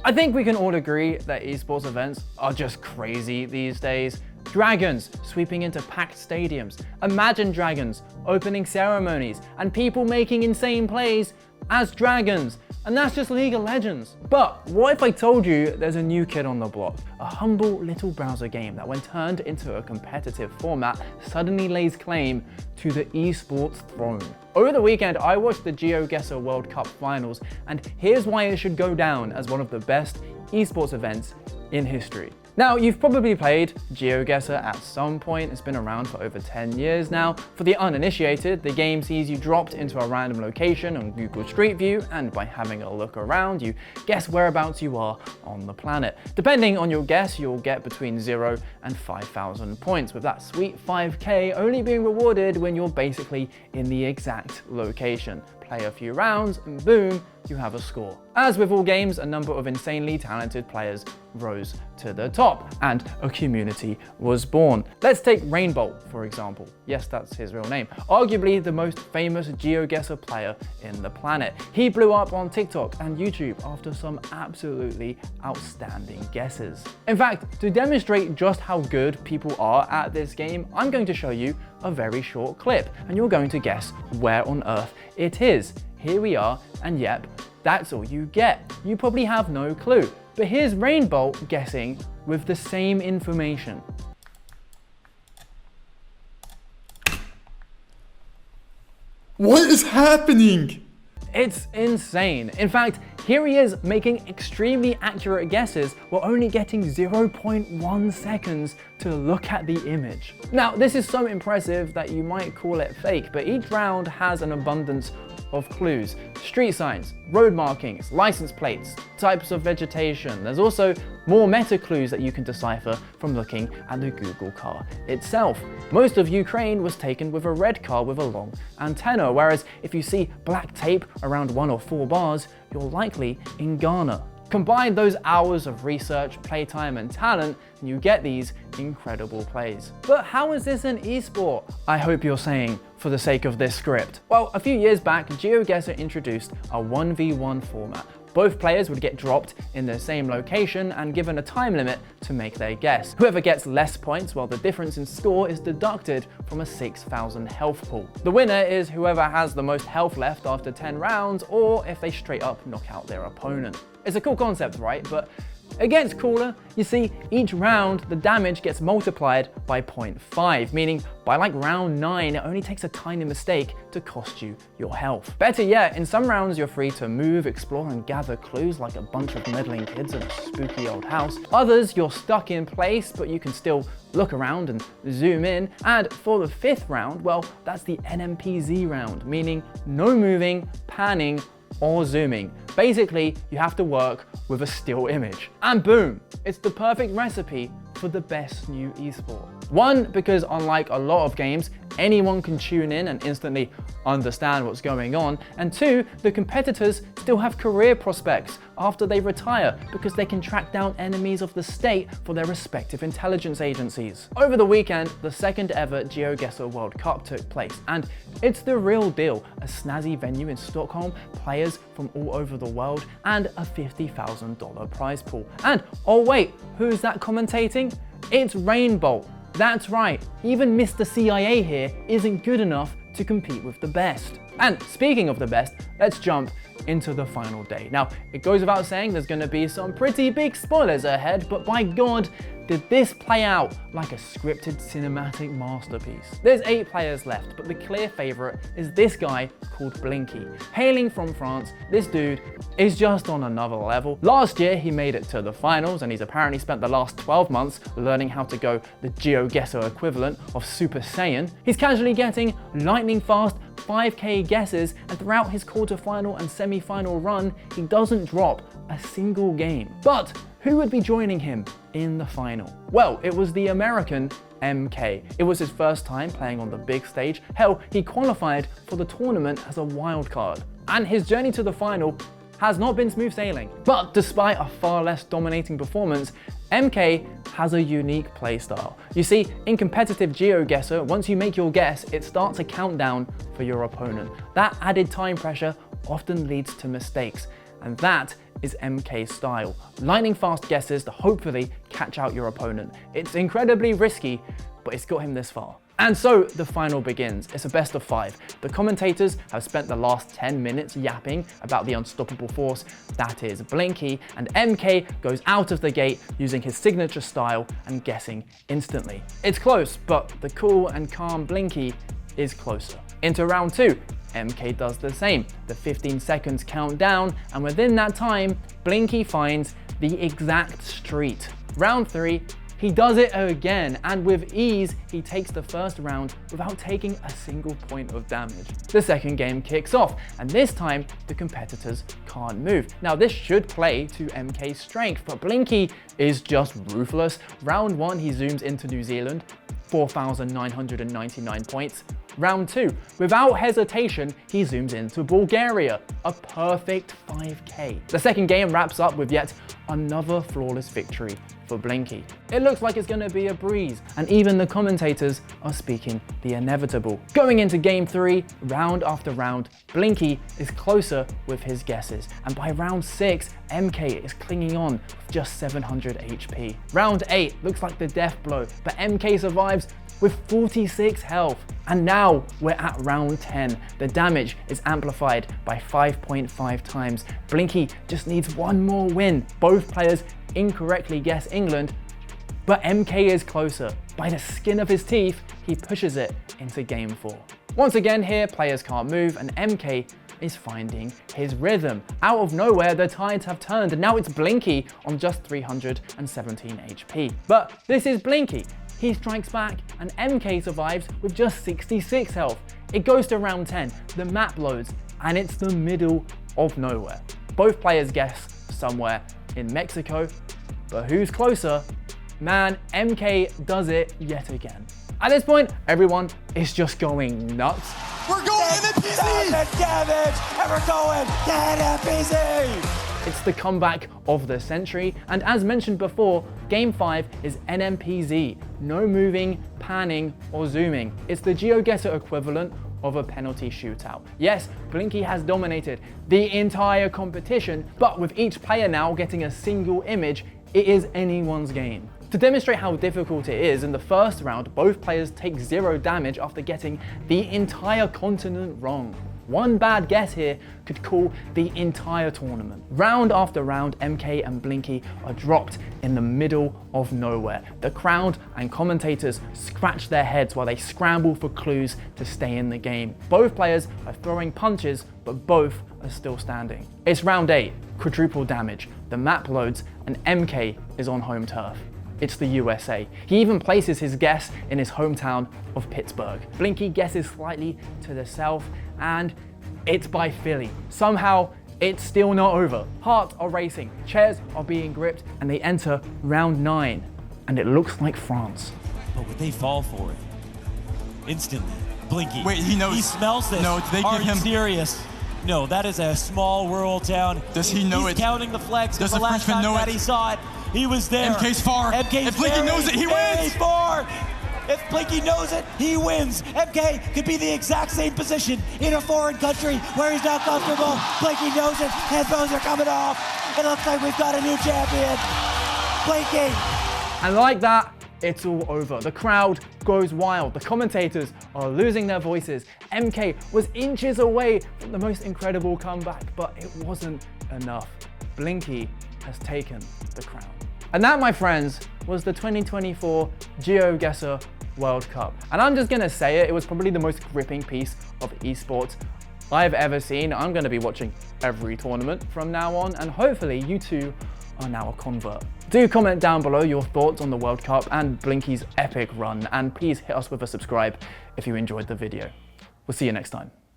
I think we can all agree that esports events are just crazy these days. Dragons sweeping into packed stadiums, Imagine Dragons opening ceremonies, and people making insane plays as dragons. And that's just League of Legends. But what if I told you there's a new kid on the block? A humble little browser game that when turned into a competitive format suddenly lays claim to the esports throne. Over the weekend, I watched the Geoguessr World Cup finals, and here's why it should go down as one of the best esports events in history. Now, you've probably played Geoguessr at some point. It's been around for over 10 years now. For the uninitiated, the game sees you dropped into a random location on Google Street View, and by having a look around, you guess whereabouts you are on the planet. Depending on your guess, you'll get between 0 and 5,000 points, with that sweet 5k only being rewarded when you're basically in the exact location. Play a few rounds, and boom, you have a score. As with all games, a number of insanely talented players rose to the top, and a community was born. Let's take Rainbow, for example. Yes, that's his real name. Arguably the most famous Geoguessr player in the planet. He blew up on TikTok and YouTube after some absolutely outstanding guesses. In fact, to demonstrate just how good people are at this game, I'm going to show you a very short clip, and you're going to guess where on earth it is. Here we are, and yep, that's all you get. You probably have no clue. But here's Rainbow guessing with the same information. What is happening? It's insane. In fact, here he is making extremely accurate guesses while only getting 0.1 seconds to look at the image. Now, this is so impressive that you might call it fake, but each round has an abundance of clues. Street signs, road markings, license plates, types of vegetation. There's also more meta clues that you can decipher from looking at the Google car itself. Most of Ukraine was taken with a red car with a long antenna, whereas if you see black tape around 1 or 4 bars, you're likely in Ghana. Combine those hours of research, playtime, and talent, and you get these incredible plays. But how is this an esport? I hope you're saying, for the sake of this script. Well, a few years back, Geoguessr introduced a 1v1 format. Both players would get dropped in the same location and given a time limit to make their guess. Whoever gets less points, well, the difference in score is deducted from a 6,000 health pool. The winner is whoever has the most health left after 10 rounds, or if they straight up knock out their opponent. It's a cool concept, right? But it gets cooler. You see, each round, the damage gets multiplied by 0.5, meaning by like round 9, it only takes a tiny mistake to cost you your health. Better yet, in some rounds, you're free to move, explore, and gather clues like a bunch of meddling kids in a spooky old house. Others, you're stuck in place, but you can still look around and zoom in. And for the 5th round, well, that's the NMPZ round, meaning no moving, panning, or zooming. Basically, you have to work with a still image. And boom, it's the perfect recipe for the best new esport. One, because unlike a lot of games, anyone can tune in and instantly understand what's going on. And 2, the competitors still have career prospects after they retire because they can track down enemies of the state for their respective intelligence agencies. Over the weekend, the 2nd ever Geoguessr World Cup took place, and it's the real deal. A snazzy venue in Stockholm, players from all over the world, and a $50,000 prize pool. And oh wait, who's that commentating? It's Rainbow. That's right, even Mr. CIA here isn't good enough to compete with the best. And speaking of the best, let's jump into the final day. Now, it goes without saying there's going to be some pretty big spoilers ahead, but by God, did this play out like a scripted cinematic masterpiece. There's 8 players left, but the clear favorite is this guy called Blinky. Hailing from France, this dude is just on another level. Last year, he made it to the finals, and he's apparently spent the last 12 months learning how to go the Geoguessr equivalent of Super Saiyan. He's casually getting lightning fast 5k guesses, and throughout his quarterfinal and semi-final run, he doesn't drop a single game. But who would be joining him in the final? Well, it was the American MK. It was his first time playing on the big stage. Hell, he qualified for the tournament as a wild card. And his journey to the final has not been smooth sailing. But despite a far less dominating performance, MK has a unique playstyle. You see, in competitive Geoguessr, once you make your guess, it starts a countdown for your opponent. That added time pressure often leads to mistakes, and that is MK's style. Lightning fast guesses to hopefully catch out your opponent. It's incredibly risky, but it's got him this far. And so the final begins. It's a best of 5. The commentators have spent the last 10 minutes yapping about the unstoppable force that is Blinky, and MK goes out of the gate using his signature style and guessing instantly. It's close, but the cool and calm Blinky is closer. Into round 2, MK does the same. The 15 seconds count down, and within that time, Blinky finds the exact street. Round 3, he does it again, and with ease, he takes the first round without taking a single point of damage. The second game kicks off, and this time, the competitors can't move. Now, this should play to MK's strength, but Blinky is just ruthless. Round 1, he zooms into New Zealand, 4,999 points. Round 2, without hesitation, he zooms into Bulgaria, a perfect 5k. The second game wraps up with yet another flawless victory for Blinky. It looks like it's gonna be a breeze, and even the commentators are speaking the inevitable. Going into game 3, round after round, Blinky is closer with his guesses, and by round 6, MK is clinging on with just 700 HP. Round 8 looks like the death blow, but MK survives with 46 health. And now we're at round 10. The damage is amplified by 5.5 times. Blinky just needs one more win. Both players incorrectly guess England, but MK is closer. By the skin of his teeth, he pushes it into game 4. Once again here, players can't move, and MK is finding his rhythm. Out of nowhere, the tides have turned, and now it's Blinky on just 317 HP. But this is Blinky. He strikes back, and MK survives with just 66 health. It goes to round 10, the map loads, and it's the middle of nowhere. Both players guess somewhere in Mexico, but who's closer? Man, MK does it yet again. At this point, everyone is just going nuts. We're going NMPZ! Damage! And we're going to NMPZ! It's the comeback of the century, and as mentioned before, Game 5 is NMPZ, no moving, panning, or zooming. It's the Geoguessr equivalent of a penalty shootout. Yes, Blinky has dominated the entire competition, but with each player now getting a single image, it is anyone's game. To demonstrate how difficult it is, in the first round, both players take 0 damage after getting the entire continent wrong. One bad guess here could cool the entire tournament. Round after round, MK and Blinky are dropped in the middle of nowhere. The crowd and commentators scratch their heads while they scramble for clues to stay in the game. Both players are throwing punches, but both are still standing. It's round 8, quadruple damage. The map loads, and MK is on home turf. It's the USA. He even places his guess in his hometown of Pittsburgh. Blinky guesses slightly to the south, and it's by Philly. Somehow, it's still not over. Hearts are racing, chairs are being gripped, and they enter round 9, and it looks like France. But would they fall for it? Instantly. Blinky. Wait, he knows. He smells this. No, they Are give you him. serious? No, that is a small rural town. Does he know He's it? counting the flags. Does the the last Frenchman time know that it? he saw it, he was there. MK's far. MK's If Blinky knows it, he wins. 4. If Blinky knows it, he wins. MK could be the exact same position in a foreign country where he's not comfortable. Blinky knows it. Headphones are coming off. It looks like we've got a new champion. Blinky. And like that, it's all over. The crowd goes wild. The commentators are losing their voices. MK was inches away from the most incredible comeback, but it wasn't enough. Blinky has taken the crown. And that, my friends, was the 2024 Geoguessr World Cup. And I'm just gonna say it, it was probably the most gripping piece of esports I've ever seen. I'm gonna be watching every tournament from now on, and hopefully you too are now a convert. Do comment down below your thoughts on the World Cup and Blinky's epic run, and please hit us with a subscribe if you enjoyed the video. We'll see you next time.